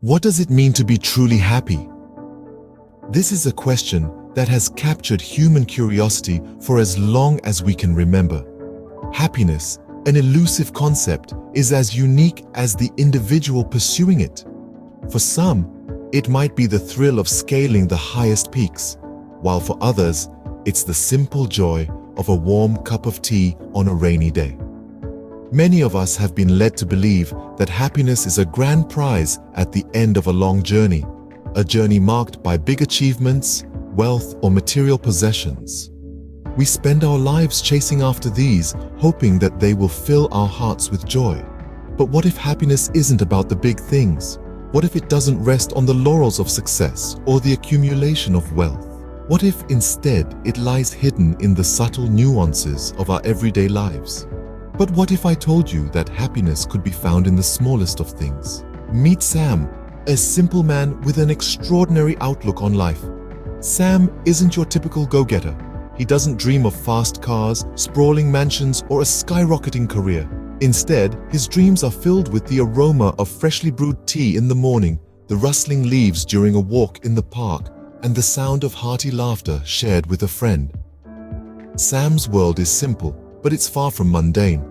What does it mean to be truly happy? This is a question that has captured human curiosity for as long as we can remember. Happiness, an elusive concept, is as unique as the individual pursuing it. For some, it might be the thrill of scaling the highest peaks, while for others, it's the simple joy of a warm cup of tea on a rainy day. Many of us have been led to believe that happiness is a grand prize at the end of a long journey, a journey marked by big achievements, wealth, or material possessions. We spend our lives chasing after these, hoping that they will fill our hearts with joy. But what if happiness isn't about the big things? What if it doesn't rest on the laurels of success or the accumulation of wealth? What if instead it lies hidden in the subtle nuances of our everyday lives? But what if I told you that happiness could be found in the smallest of things? Meet Sam, a simple man with an extraordinary outlook on life. Sam isn't your typical go-getter. He doesn't dream of fast cars, sprawling mansions, or a skyrocketing career. Instead, his dreams are filled with the aroma of freshly brewed tea in the morning, the rustling leaves during a walk in the park, and the sound of hearty laughter shared with a friend. Sam's world is simple, but it's far from mundane.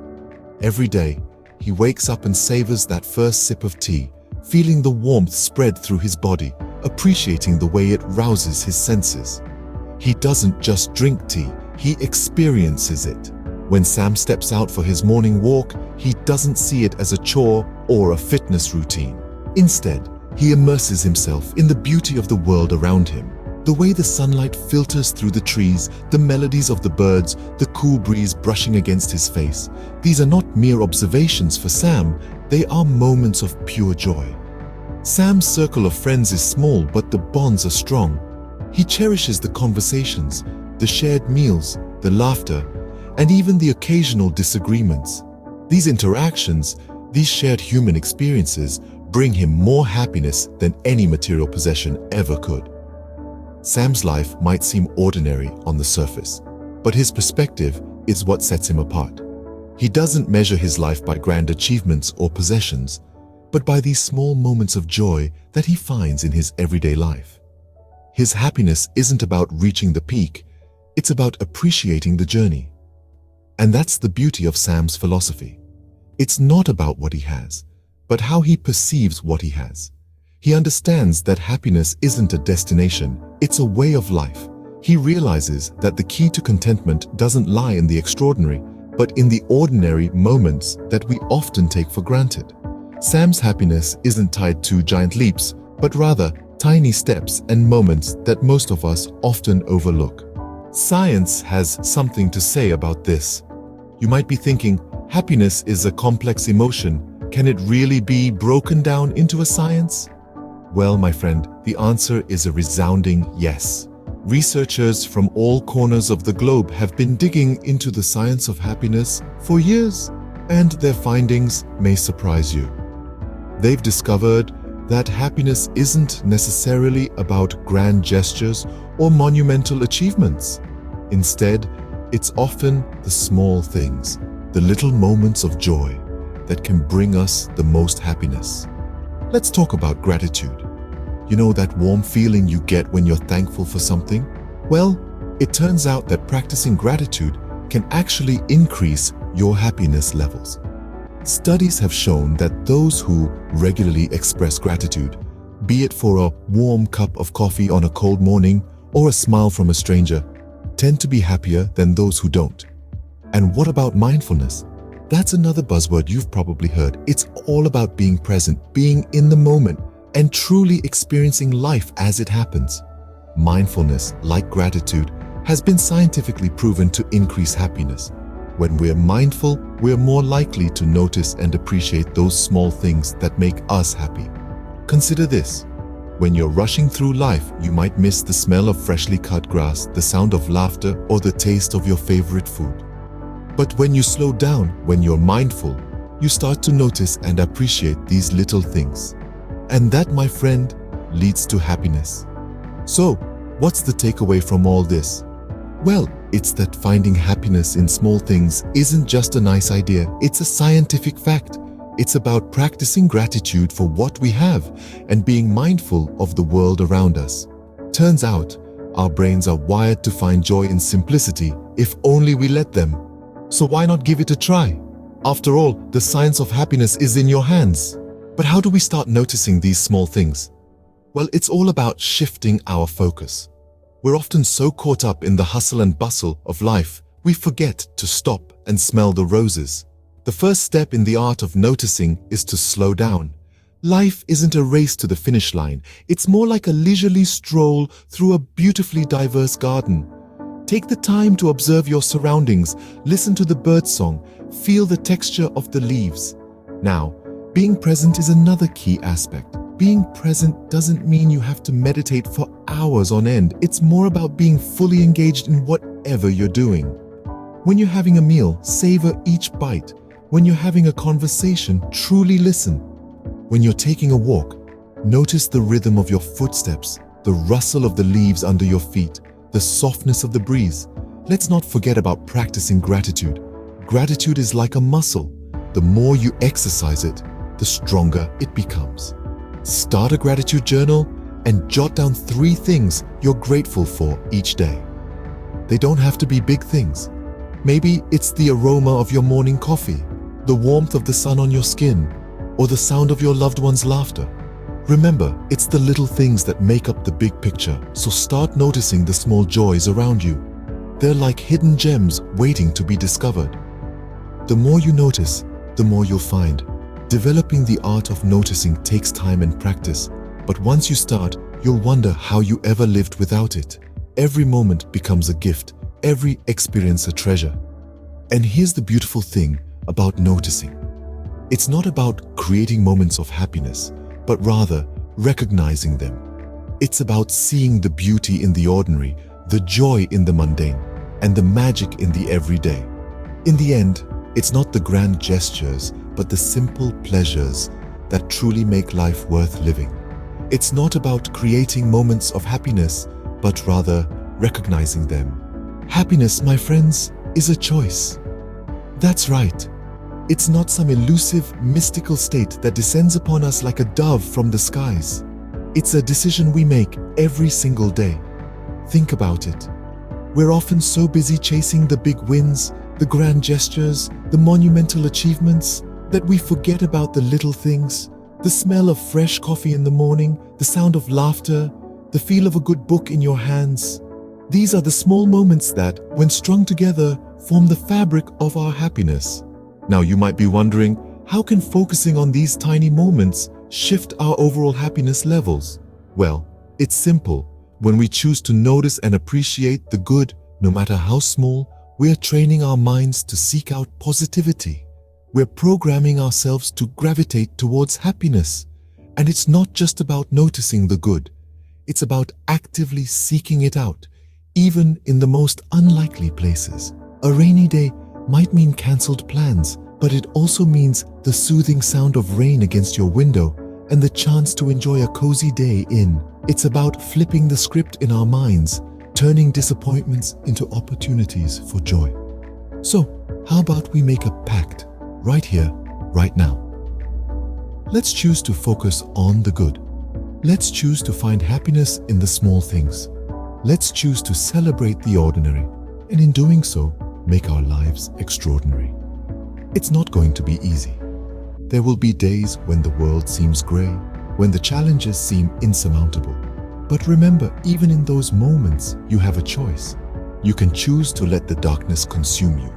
Every day, he wakes up and savors that first sip of tea, feeling the warmth spread through his body, appreciating the way it rouses his senses. He doesn't just drink tea, he experiences it. When Sam steps out for his morning walk, he doesn't see it as a chore or a fitness routine. Instead, he immerses himself in the beauty of the world around him. The way the sunlight filters through the trees, the melodies of the birds, the cool breeze brushing against his face. These are not mere observations for Sam, they are moments of pure joy. Sam's circle of friends is small, but the bonds are strong. He cherishes the conversations, the shared meals, the laughter, and even the occasional disagreements. These interactions, these shared human experiences, bring him more happiness than any material possession ever could. Sam's life might seem ordinary on the surface, but his perspective is what sets him apart. He doesn't measure his life by grand achievements or possessions, but by these small moments of joy that he finds in his everyday life. His happiness isn't about reaching the peak, it's about appreciating the journey. And that's the beauty of Sam's philosophy. It's not about what he has, but how he perceives what he has. He understands that happiness isn't a destination, it's a way of life. He realizes that the key to contentment doesn't lie in the extraordinary, but in the ordinary moments that we often take for granted. Sam's happiness isn't tied to giant leaps, but rather tiny steps and moments that most of us often overlook. Science has something to say about this. You might be thinking, happiness is a complex emotion. Can it really be broken down into a science? Well, my friend, the answer is a resounding yes. Researchers from all corners of the globe have been digging into the science of happiness for years, and their findings may surprise you. They've discovered that happiness isn't necessarily about grand gestures or monumental achievements. Instead, it's often the small things, the little moments of joy that can bring us the most happiness. Let's talk about gratitude. You know that warm feeling you get when you're thankful for something? Well, it turns out that practicing gratitude can actually increase your happiness levels. Studies have shown that those who regularly express gratitude, be it for a warm cup of coffee on a cold morning or a smile from a stranger, tend to be happier than those who don't. And what about mindfulness? That's another buzzword you've probably heard. It's all about being present, being in the moment, and truly experiencing life as it happens. Mindfulness, like gratitude, has been scientifically proven to increase happiness. When we're mindful, we're more likely to notice and appreciate those small things that make us happy. Consider this. When you're rushing through life, you might miss the smell of freshly cut grass, the sound of laughter, or the taste of your favorite food. But when you slow down, when you're mindful, you start to notice and appreciate these little things. And that, my friend, leads to happiness. So, what's the takeaway from all this? Well, it's that finding happiness in small things isn't just a nice idea, it's a scientific fact. It's about practicing gratitude for what we have and being mindful of the world around us. Turns out, our brains are wired to find joy in simplicity if only we let them. So why not give it a try? After all, the science of happiness is in your hands. But how do we start noticing these small things? Well, it's all about shifting our focus. We're often so caught up in the hustle and bustle of life, we forget to stop and smell the roses. The first step in the art of noticing is to slow down. Life isn't a race to the finish line. It's more like a leisurely stroll through a beautifully diverse garden. Take the time to observe your surroundings, listen to the birdsong, feel the texture of the leaves. Now, being present is another key aspect. Being present doesn't mean you have to meditate for hours on end. It's more about being fully engaged in whatever you're doing. When you're having a meal, savor each bite. When you're having a conversation, truly listen. When you're taking a walk, notice the rhythm of your footsteps, the rustle of the leaves under your feet, the softness of the breeze. Let's not forget about practicing gratitude. Gratitude is like a muscle. The more you exercise it, the stronger it becomes. Start a gratitude journal and jot down 3 things you're grateful for each day. They don't have to be big things. Maybe it's the aroma of your morning coffee, the warmth of the sun on your skin, or the sound of your loved one's laughter. Remember, it's the little things that make up the big picture, so start noticing the small joys around you. They're like hidden gems waiting to be discovered. The more you notice, the more you'll find. Developing the art of noticing takes time and practice, but once you start, you'll wonder how you ever lived without it. Every moment becomes a gift, every experience a treasure. And here's the beautiful thing about noticing. It's not about creating moments of happiness, but rather recognizing them. It's about seeing the beauty in the ordinary, the joy in the mundane, and the magic in the everyday. In the end, it's not the grand gestures, but the simple pleasures that truly make life worth living. It's not about creating moments of happiness, but rather recognizing them. Happiness, my friends, is a choice. That's right. It's not some elusive, mystical state that descends upon us like a dove from the skies. It's a decision we make every single day. Think about it. We're often so busy chasing the big wins, the grand gestures, the monumental achievements, that we forget about the little things, the smell of fresh coffee in the morning, the sound of laughter, the feel of a good book in your hands. These are the small moments that, when strung together, form the fabric of our happiness. Now you might be wondering, how can focusing on these tiny moments shift our overall happiness levels? Well, it's simple. When we choose to notice and appreciate the good, no matter how small, we're training our minds to seek out positivity. We're programming ourselves to gravitate towards happiness. And it's not just about noticing the good. It's about actively seeking it out, even in the most unlikely places. A rainy day might mean cancelled plans, but it also means the soothing sound of rain against your window and the chance to enjoy a cozy day in. It's about flipping the script in our minds, turning disappointments into opportunities for joy. So, how about we make a pact right here, right now? Let's choose to focus on the good. Let's choose to find happiness in the small things. Let's choose to celebrate the ordinary, and in doing so, make our lives extraordinary. It's not going to be easy. There will be days when the world seems grey, when the challenges seem insurmountable. But remember, even in those moments, you have a choice. You can choose to let the darkness consume you,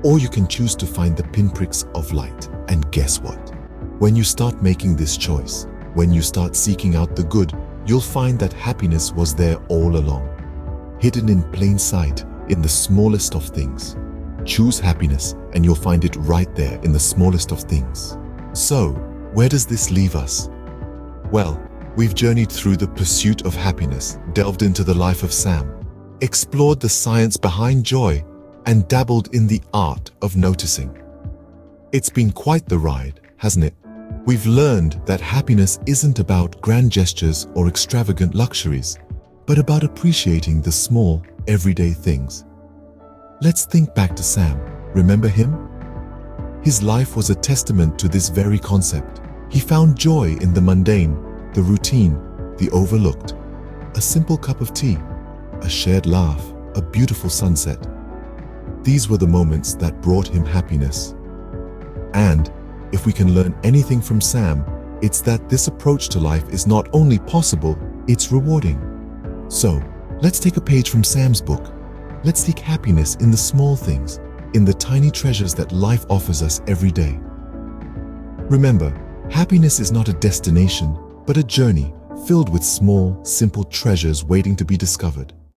or you can choose to find the pinpricks of light. And guess what? When you start making this choice, when you start seeking out the good, you'll find that happiness was there all along, hidden in plain sight in the smallest of things. Choose happiness and you'll find it right there in the smallest of things. So, where does this leave us? Well, we've journeyed through the pursuit of happiness, delved into the life of Sam, explored the science behind joy, and dabbled in the art of noticing. It's been quite the ride, hasn't it? We've learned that happiness isn't about grand gestures or extravagant luxuries, but about appreciating the small, everyday things. Let's think back to Sam. Remember him? His life was a testament to this very concept. He found joy in the mundane, the routine, the overlooked. A simple cup of tea, a shared laugh, a beautiful sunset. These were the moments that brought him happiness. And if we can learn anything from Sam, it's that this approach to life is not only possible, it's rewarding. So, let's take a page from Sam's book. Let's seek happiness in the small things, in the tiny treasures that life offers us every day. Remember, happiness is not a destination, but a journey filled with small, simple treasures waiting to be discovered.